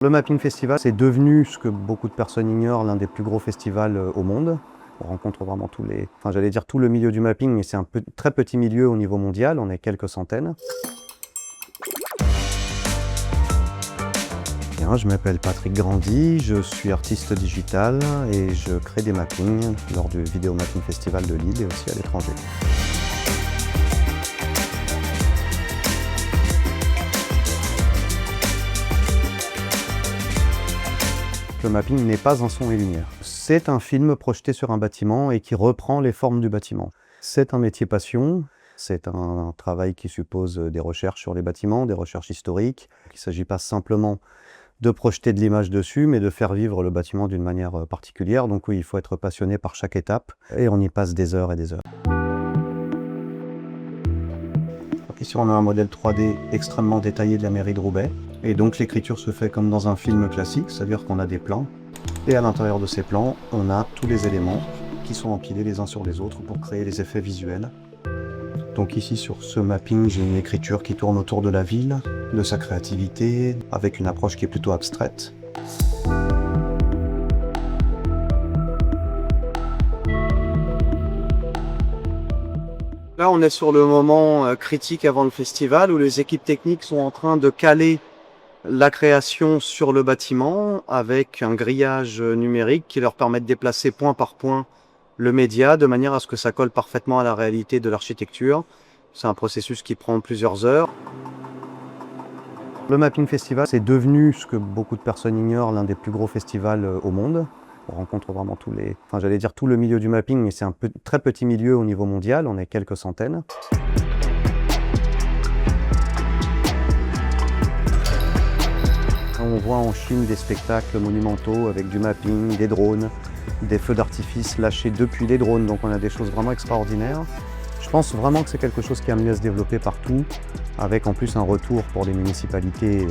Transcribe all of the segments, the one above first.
Le Mapping Festival, c'est devenu, ce que beaucoup de personnes ignorent, l'un des plus gros festivals au monde. On rencontre vraiment tout le milieu du mapping, mais c'est un très petit milieu au niveau mondial, on est quelques centaines. Bien, je m'appelle Patrick Grandy, je suis artiste digital et je crée des mappings lors du Video Mapping Festival de Lille et aussi à l'étranger. Le mapping n'est pas un son et lumière. C'est un film projeté sur un bâtiment et qui reprend les formes du bâtiment. C'est un métier passion, c'est un travail qui suppose des recherches sur les bâtiments, des recherches historiques. Il ne s'agit pas simplement de projeter de l'image dessus, mais de faire vivre le bâtiment d'une manière particulière. Donc oui, il faut être passionné par chaque étape et on y passe des heures et des heures. Ici, on a un modèle 3D extrêmement détaillé de la mairie de Roubaix. Et donc l'écriture se fait comme dans un film classique, c'est-à-dire qu'on a des plans. Et à l'intérieur de ces plans, on a tous les éléments qui sont empilés les uns sur les autres pour créer les effets visuels. Donc ici, sur ce mapping, j'ai une écriture qui tourne autour de la ville, de sa créativité, avec une approche qui est plutôt abstraite. Là, on est sur le moment critique avant le festival où les équipes techniques sont en train de caler la création sur le bâtiment avec un grillage numérique qui leur permet de déplacer point par point le média de manière à ce que ça colle parfaitement à la réalité de l'architecture. C'est un processus qui prend plusieurs heures. Le Mapping Festival, c'est devenu, ce que beaucoup de personnes ignorent, l'un des plus gros festivals au monde. On rencontre vraiment tout le milieu du mapping, mais c'est un très petit milieu au niveau mondial, on est quelques centaines. On voit en Chine des spectacles monumentaux avec du mapping, des drones, des feux d'artifice lâchés depuis les drones, donc on a des choses vraiment extraordinaires. Je pense vraiment que c'est quelque chose qui a amené à se développer partout, avec en plus un retour pour les municipalités et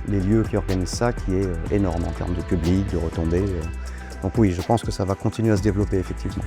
les lieux qui organisent ça qui est énorme en termes de public, de retombées. Donc oui, je pense que ça va continuer à se développer effectivement.